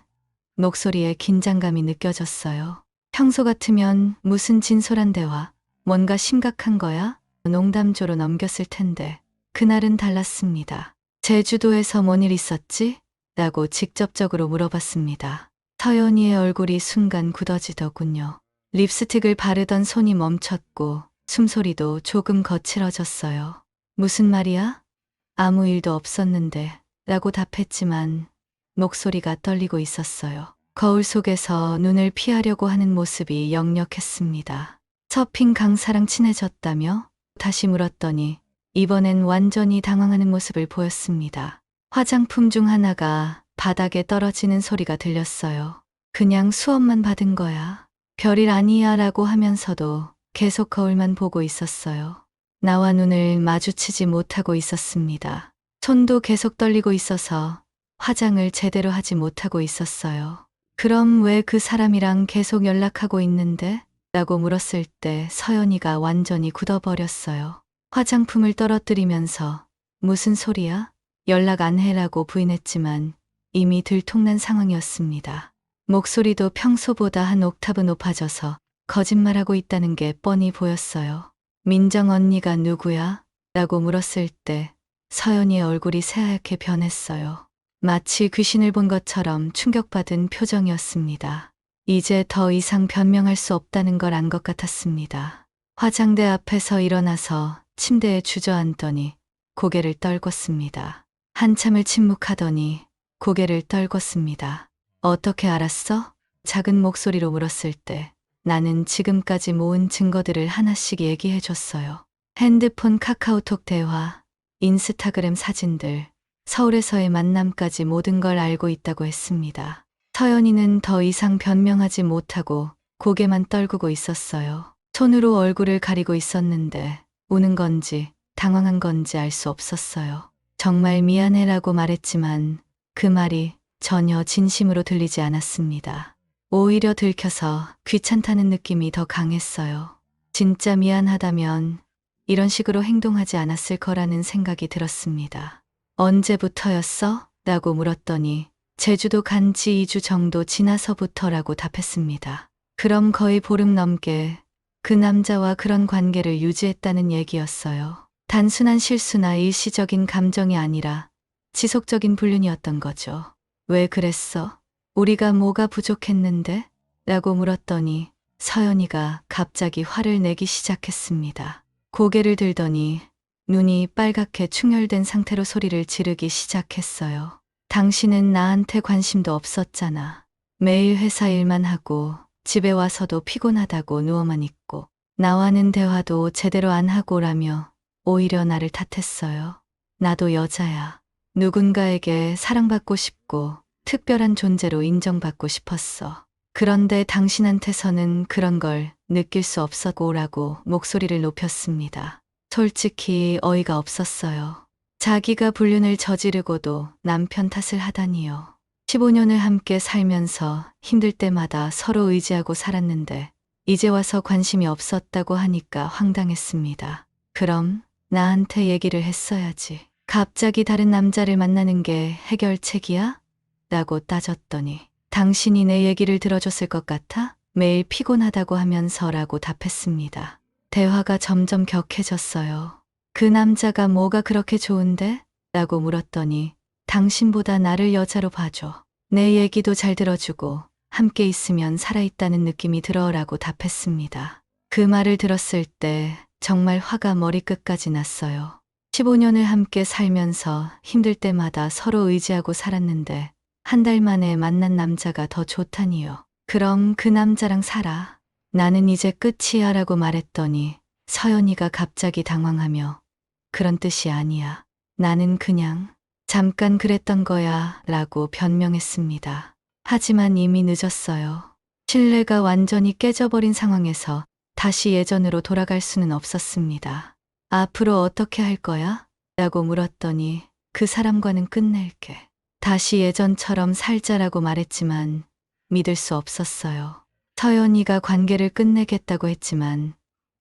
목소리에 긴장감이 느껴졌어요. 평소 같으면 무슨 진솔한 대화, 뭔가 심각한 거야? 농담조로 넘겼을 텐데 그날은 달랐습니다. 제주도에서 뭔 일 있었지? 라고 직접적으로 물어봤습니다. 서연이의 얼굴이 순간 굳어지더군요. 립스틱을 바르던 손이 멈췄고 숨소리도 조금 거칠어졌어요. 무슨 말이야? 아무 일도 없었는데 라고 답했지만 목소리가 떨리고 있었어요. 거울 속에서 눈을 피하려고 하는 모습이 역력했습니다. 서핑 강사랑 친해졌다며? 다시 물었더니 이번엔 완전히 당황하는 모습을 보였습니다. 화장품 중 하나가 바닥에 떨어지는 소리가 들렸어요. 그냥 수업만 받은 거야. 별일 아니야 라고 하면서도 계속 거울만 보고 있었어요. 나와 눈을 마주치지 못하고 있었습니다. 손도 계속 떨리고 있어서 화장을 제대로 하지 못하고 있었어요. 그럼 왜 그 사람이랑 계속 연락하고 있는데? 라고 물었을 때 서연이가 완전히 굳어버렸어요. 화장품을 떨어뜨리면서 무슨 소리야? 연락 안 해라고 부인했지만 이미 들통난 상황이었습니다. 목소리도 평소보다 한 옥타브 높아져서 거짓말하고 있다는 게 뻔히 보였어요. 민정 언니가 누구야? 라고 물었을 때 서연이의 얼굴이 새하얗게 변했어요. 마치 귀신을 본 것처럼 충격받은 표정이었습니다. 이제 더 이상 변명할 수 없다는 걸 안 것 같았습니다. 화장대 앞에서 일어나서 침대에 주저앉더니 고개를 떨궜습니다. 한참을 침묵하더니 고개를 떨궜습니다. 어떻게 알았어? 작은 목소리로 물었을 때 나는 지금까지 모은 증거들을 하나씩 얘기해 줬어요. 핸드폰 카카오톡 대화, 인스타그램 사진들, 서울에서의 만남까지 모든 걸 알고 있다고 했습니다. 서연이는 더 이상 변명하지 못하고 고개만 떨구고 있었어요. 손으로 얼굴을 가리고 있었는데 우는 건지 당황한 건지 알 수 없었어요. 정말 미안해라고 말했지만 그 말이 전혀 진심으로 들리지 않았습니다. 오히려 들켜서 귀찮다는 느낌이 더 강했어요. 진짜 미안하다면 이런 식으로 행동하지 않았을 거라는 생각이 들었습니다. 언제부터였어? 라고 물었더니 제주도 간 지 2주 정도 지나서부터라고 답했습니다. 그럼 거의 보름 넘게 그 남자와 그런 관계를 유지했다는 얘기였어요. 단순한 실수나 일시적인 감정이 아니라 지속적인 불륜이었던 거죠. 왜 그랬어? 우리가 뭐가 부족했는데? 라고 물었더니 서연이가 갑자기 화를 내기 시작했습니다. 고개를 들더니 눈이 빨갛게 충혈된 상태로 소리를 지르기 시작했어요. 당신은 나한테 관심도 없었잖아. 매일 회사 일만 하고 집에 와서도 피곤하다고 누워만 있고 나와는 대화도 제대로 안 하고라며 오히려 나를 탓했어요. 나도 여자야. 누군가에게 사랑받고 싶고 특별한 존재로 인정받고 싶었어. 그런데 당신한테서는 그런 걸 느낄 수 없었고라고 목소리를 높였습니다. 솔직히 어이가 없었어요. 자기가 불륜을 저지르고도 남편 탓을 하다니요. 15년을 함께 살면서 힘들 때마다 서로 의지하고 살았는데 이제 와서 관심이 없었다고 하니까 황당했습니다. 그럼 나한테 얘기를 했어야지. 갑자기 다른 남자를 만나는 게 해결책이야? 라고 따졌더니 당신이 내 얘기를 들어줬을 것 같아? 매일 피곤하다고 하면서라고 답했습니다. 대화가 점점 격해졌어요. 그 남자가 뭐가 그렇게 좋은데? 라고 물었더니 당신보다 나를 여자로 봐줘. 내 얘기도 잘 들어주고 함께 있으면 살아있다는 느낌이 들어라고 답했습니다. 그 말을 들었을 때 정말 화가 머리끝까지 났어요. 15년을 함께 살면서 힘들 때마다 서로 의지하고 살았는데 한 달 만에 만난 남자가 더 좋다니요. 그럼 그 남자랑 살아. 나는 이제 끝이야 라고 말했더니 서연이가 갑자기 당황하며 그런 뜻이 아니야. 나는 그냥 잠깐 그랬던 거야 라고 변명했습니다. 하지만 이미 늦었어요. 신뢰가 완전히 깨져버린 상황에서 다시 예전으로 돌아갈 수는 없었습니다. 앞으로 어떻게 할 거야? 라고 물었더니 그 사람과는 끝낼게. 다시 예전처럼 살자라고 말했지만 믿을 수 없었어요. 서연이가 관계를 끝내겠다고 했지만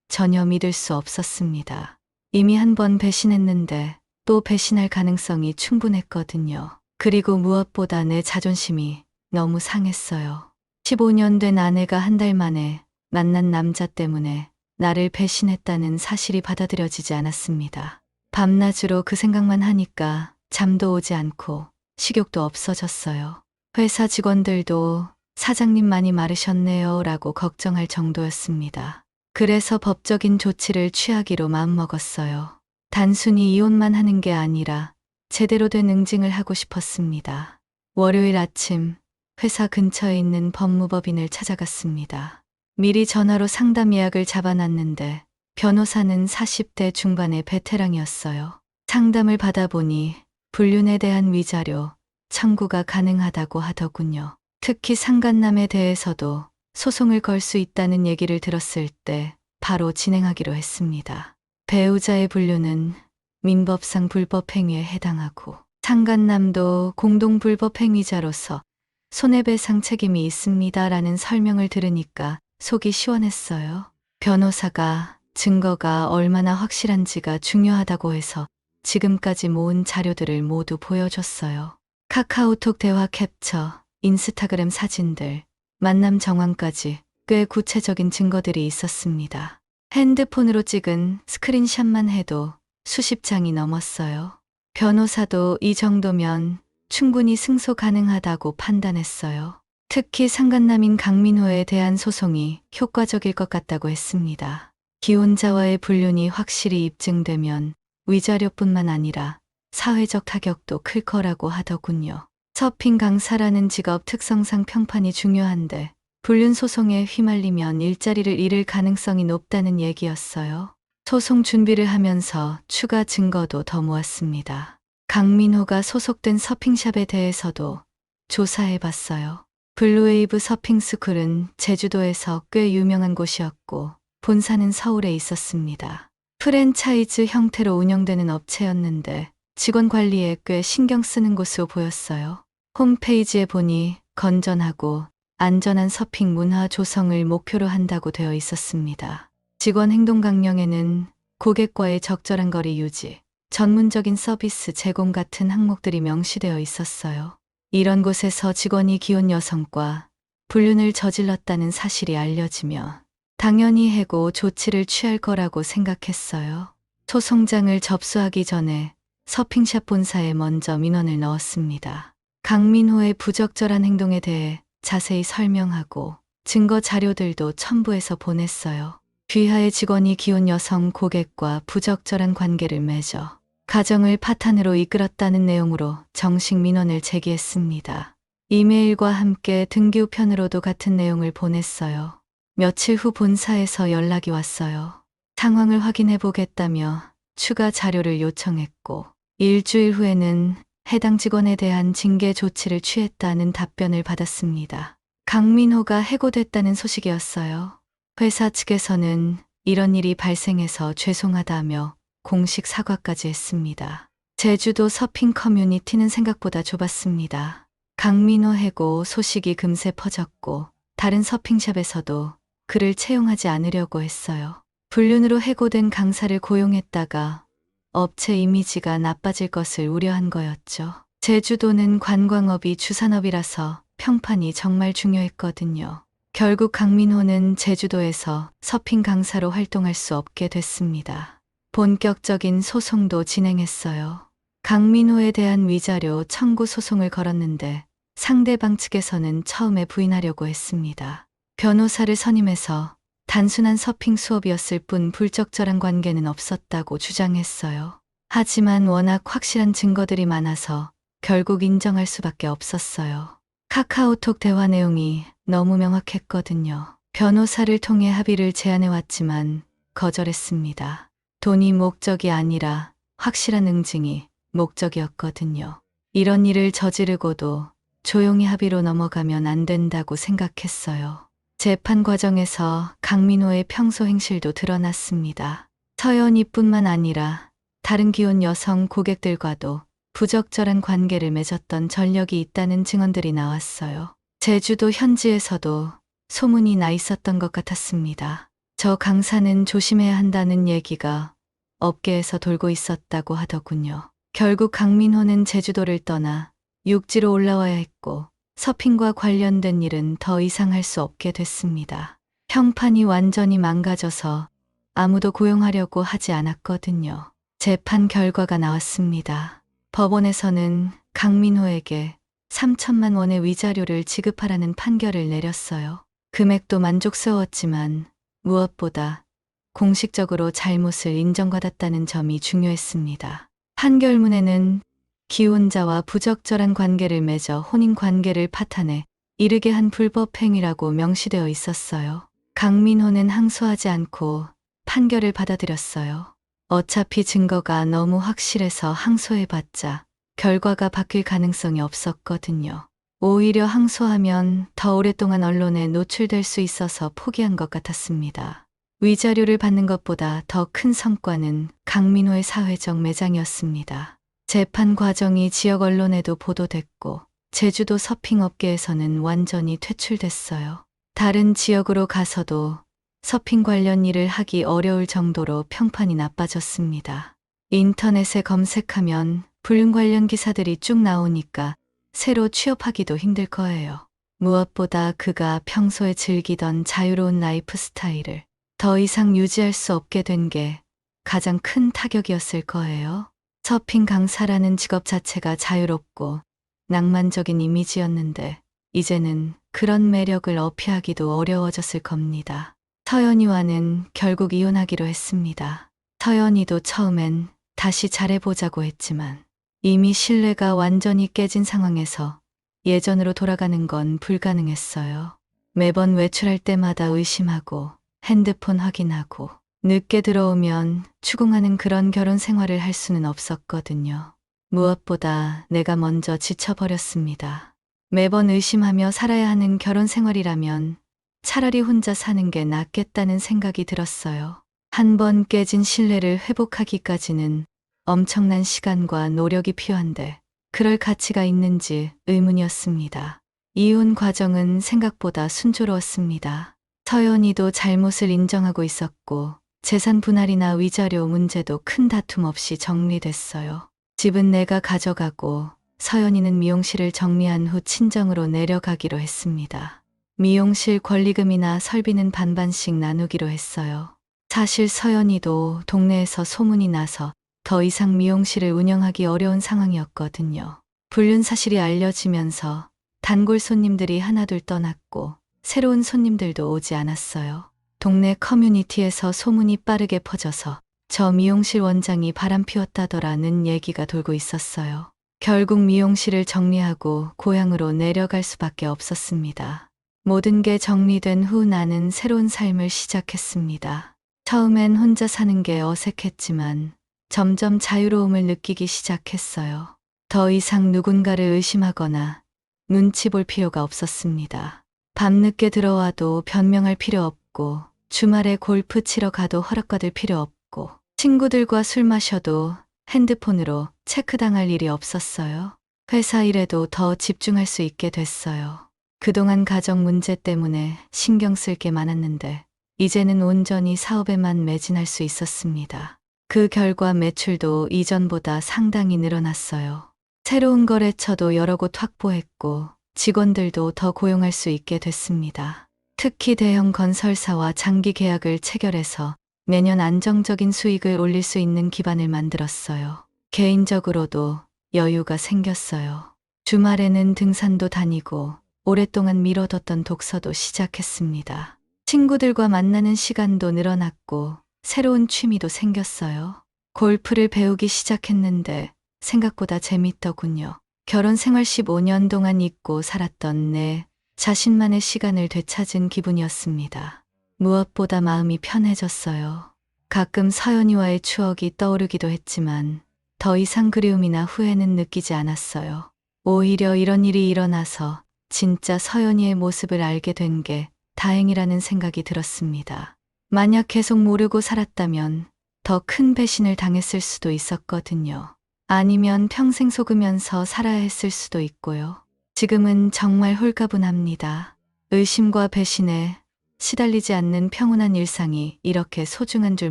전혀 믿을 수 없었습니다. 이미 한 번 배신했는데 또 배신할 가능성이 충분했거든요. 그리고 무엇보다 내 자존심이 너무 상했어요. 15년 된 아내가 한 달 만에 만난 남자 때문에 나를 배신했다는 사실이 받아들여지지 않았습니다. 밤낮으로 그 생각만 하니까 잠도 오지 않고 식욕도 없어졌어요. 회사 직원들도 사장님 많이 마르셨네요 라고 걱정할 정도였습니다. 그래서 법적인 조치를 취하기로 마음먹었어요. 단순히 이혼만 하는 게 아니라 제대로 된 응징을 하고 싶었습니다. 월요일 아침 회사 근처에 있는 법무법인을 찾아갔습니다. 미리 전화로 상담 예약을 잡아놨는데 변호사는 40대 중반의 베테랑이었어요. 상담을 받아보니 불륜에 대한 위자료 청구가 가능하다고 하더군요. 특히 상간남에 대해서도 소송을 걸 수 있다는 얘기를 들었을 때 바로 진행하기로 했습니다. 배우자의 불륜은 민법상 불법행위에 해당하고 상간남도 공동불법행위자로서 손해배상 책임이 있습니다라는 설명을 들으니까 속이 시원했어요. 변호사가 증거가 얼마나 확실한지가 중요하다고 해서 지금까지 모은 자료들을 모두 보여줬어요. 카카오톡 대화 캡처, 인스타그램 사진들, 만남 정황까지 꽤 구체적인 증거들이 있었습니다. 핸드폰으로 찍은 스크린샷만 해도 수십 장이 넘었어요. 변호사도 이 정도면 충분히 승소 가능하다고 판단했어요. 특히 상간남인 강민호에 대한 소송이 효과적일 것 같다고 했습니다. 기혼자와의 불륜이 확실히 입증되면 위자료뿐만 아니라 사회적 타격도 클 거라고 하더군요. 서핑 강사라는 직업 특성상 평판이 중요한데 불륜 소송에 휘말리면 일자리를 잃을 가능성이 높다는 얘기였어요. 소송 준비를 하면서 추가 증거도 더 모았습니다. 강민호가 소속된 서핑샵에 대해서도 조사해 봤어요. 블루웨이브 서핑스쿨은 제주도에서 꽤 유명한 곳이었고 본사는 서울에 있었습니다. 프랜차이즈 형태로 운영되는 업체였는데 직원 관리에 꽤 신경 쓰는 곳으로 보였어요. 홈페이지에 보니 건전하고 안전한 서핑 문화 조성을 목표로 한다고 되어 있었습니다. 직원 행동 강령에는 고객과의 적절한 거리 유지, 전문적인 서비스 제공 같은 항목들이 명시되어 있었어요. 이런 곳에서 직원이 기혼 여성과 불륜을 저질렀다는 사실이 알려지면 당연히 해고 조치를 취할 거라고 생각했어요. 소송장을 접수하기 전에 서핑샵 본사에 먼저 민원을 넣었습니다. 강민호의 부적절한 행동에 대해 자세히 설명하고 증거 자료들도 첨부해서 보냈어요. 귀하의 직원이 기혼 여성 고객과 부적절한 관계를 맺어 가정을 파탄으로 이끌었다는 내용으로 정식 민원을 제기했습니다. 이메일과 함께 등기우편으로도 같은 내용을 보냈어요. 며칠 후 본사에서 연락이 왔어요. 상황을 확인해 보겠다며 추가 자료를 요청했고 일주일 후에는 해당 직원에 대한 징계 조치를 취했다는 답변을 받았습니다. 강민호가 해고됐다는 소식이었어요. 회사 측에서는 이런 일이 발생해서 죄송하다며 공식 사과까지 했습니다. 제주도 서핑 커뮤니티는 생각보다 좁았습니다. 강민호 해고 소식이 금세 퍼졌고 다른 서핑샵에서도 그를 채용하지 않으려고 했어요. 불륜으로 해고된 강사를 고용했다가 업체 이미지가 나빠질 것을 우려한 거였죠. 제주도는 관광업이 주산업이라서 평판이 정말 중요했거든요. 결국 강민호는 제주도에서 서핑 강사로 활동할 수 없게 됐습니다. 본격적인 소송도 진행했어요. 강민호에 대한 위자료 청구 소송을 걸었는데 상대방 측에서는 처음에 부인하려고 했습니다. 변호사를 선임해서 단순한 서핑 수업이었을 뿐 불적절한 관계는 없었다고 주장했어요. 하지만 워낙 확실한 증거들이 많아서 결국 인정할 수밖에 없었어요. 카카오톡 대화 내용이 너무 명확했거든요. 변호사를 통해 합의를 제안해왔지만 거절했습니다. 돈이 목적이 아니라 확실한 응징이 목적이었거든요. 이런 일을 저지르고도 조용히 합의로 넘어가면 안 된다고 생각했어요. 재판 과정에서 강민호의 평소 행실도 드러났습니다. 서연이뿐만 아니라 다른 기혼 여성 고객들과도 부적절한 관계를 맺었던 전력이 있다는 증언들이 나왔어요. 제주도 현지에서도 소문이 나 있었던 것 같았습니다. 저 강사는 조심해야 한다는 얘기가 업계에서 돌고 있었다고 하더군요. 결국 강민호는 제주도를 떠나 육지로 올라와야 했고 서핑과 관련된 일은 더 이상 할 수 없게 됐습니다. 평판이 완전히 망가져서 아무도 고용하려고 하지 않았거든요. 재판 결과가 나왔습니다. 법원에서는 강민호에게 3천만 원의 위자료를 지급하라는 판결을 내렸어요. 금액도 만족스러웠지만 무엇보다 공식적으로 잘못을 인정받았다는 점이 중요했습니다. 판결문에는 기혼자와 부적절한 관계를 맺어 혼인 관계를 파탄에 이르게 한 불법 행위라고 명시되어 있었어요. 강민호는 항소하지 않고 판결을 받아들였어요. 어차피 증거가 너무 확실해서 항소해봤자 결과가 바뀔 가능성이 없었거든요. 오히려 항소하면 더 오랫동안 언론에 노출될 수 있어서 포기한 것 같았습니다. 위자료를 받는 것보다 더 큰 성과는 강민호의 사회적 매장이었습니다. 재판 과정이 지역 언론에도 보도됐고 제주도 서핑업계에서는 완전히 퇴출됐어요. 다른 지역으로 가서도 서핑 관련 일을 하기 어려울 정도로 평판이 나빠졌습니다. 인터넷에 검색하면 불륜 관련 기사들이 쭉 나오니까 새로 취업하기도 힘들 거예요. 무엇보다 그가 평소에 즐기던 자유로운 라이프 스타일을 더 이상 유지할 수 없게 된 게 가장 큰 타격이었을 거예요. 서핑 강사라는 직업 자체가 자유롭고 낭만적인 이미지였는데 이제는 그런 매력을 어필하기도 어려워졌을 겁니다. 서연이와는 결국 이혼하기로 했습니다. 서연이도 처음엔 다시 잘해보자고 했지만 이미 신뢰가 완전히 깨진 상황에서 예전으로 돌아가는 건 불가능했어요. 매번 외출할 때마다 의심하고 핸드폰 확인하고 늦게 들어오면 추궁하는 그런 결혼 생활을 할 수는 없었거든요. 무엇보다 내가 먼저 지쳐버렸습니다. 매번 의심하며 살아야 하는 결혼 생활이라면 차라리 혼자 사는 게 낫겠다는 생각이 들었어요. 한 번 깨진 신뢰를 회복하기까지는 엄청난 시간과 노력이 필요한데 그럴 가치가 있는지 의문이었습니다. 이혼 과정은 생각보다 순조로웠습니다. 서연이도 잘못을 인정하고 있었고 재산 분할이나 위자료 문제도 큰 다툼 없이 정리됐어요. 집은 내가 가져가고 서연이는 미용실을 정리한 후 친정으로 내려가기로 했습니다. 미용실 권리금이나 설비는 반반씩 나누기로 했어요. 사실 서연이도 동네에서 소문이 나서 더 이상 미용실을 운영하기 어려운 상황이었거든요. 불륜 사실이 알려지면서 단골 손님들이 하나둘 떠났고 새로운 손님들도 오지 않았어요. 동네 커뮤니티에서 소문이 빠르게 퍼져서 저 미용실 원장이 바람 피웠다더라는 얘기가 돌고 있었어요. 결국 미용실을 정리하고 고향으로 내려갈 수밖에 없었습니다. 모든 게 정리된 후 나는 새로운 삶을 시작했습니다. 처음엔 혼자 사는 게 어색했지만 점점 자유로움을 느끼기 시작했어요. 더 이상 누군가를 의심하거나 눈치 볼 필요가 없었습니다. 밤늦게 들어와도 변명할 필요 없고 주말에 골프 치러 가도 허락받을 필요 없고 친구들과 술 마셔도 핸드폰으로 체크당할 일이 없었어요. 회사 일에도 더 집중할 수 있게 됐어요. 그동안 가정 문제 때문에 신경 쓸 게 많았는데 이제는 온전히 사업에만 매진할 수 있었습니다. 그 결과 매출도 이전보다 상당히 늘어났어요. 새로운 거래처도 여러 곳 확보했고 직원들도 더 고용할 수 있게 됐습니다. 특히 대형 건설사와 장기 계약을 체결해서 매년 안정적인 수익을 올릴 수 있는 기반을 만들었어요. 개인적으로도 여유가 생겼어요. 주말에는 등산도 다니고 오랫동안 미뤄뒀던 독서도 시작했습니다. 친구들과 만나는 시간도 늘어났고 새로운 취미도 생겼어요. 골프를 배우기 시작했는데 생각보다 재밌더군요. 결혼 생활 15년 동안 잊고 살았던 내 자신만의 시간을 되찾은 기분이었습니다. 무엇보다 마음이 편해졌어요. 가끔 서연이와의 추억이 떠오르기도 했지만 더 이상 그리움이나 후회는 느끼지 않았어요. 오히려 이런 일이 일어나서 진짜 서연이의 모습을 알게 된 게 다행이라는 생각이 들었습니다. 만약 계속 모르고 살았다면 더 큰 배신을 당했을 수도 있었거든요. 아니면 평생 속으면서 살아야 했을 수도 있고요. 지금은 정말 홀가분합니다. 의심과 배신에 시달리지 않는 평온한 일상이 이렇게 소중한 줄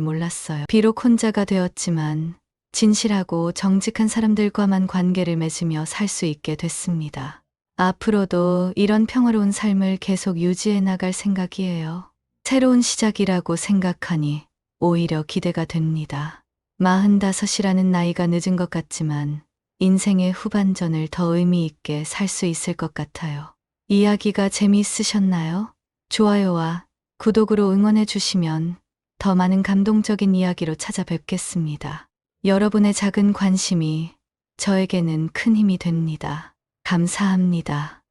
몰랐어요. 비록 혼자가 되었지만 진실하고 정직한 사람들과만 관계를 맺으며 살 수 있게 됐습니다. 앞으로도 이런 평화로운 삶을 계속 유지해 나갈 생각이에요. 새로운 시작이라고 생각하니 오히려 기대가 됩니다. 45이라는 나이가 늦은 것 같지만 인생의 후반전을 더 의미 있게 살 수 있을 것 같아요. 이야기가 재미있으셨나요? 좋아요와 구독으로 응원해 주시면 더 많은 감동적인 이야기로 찾아뵙겠습니다. 여러분의 작은 관심이 저에게는 큰 힘이 됩니다. 감사합니다.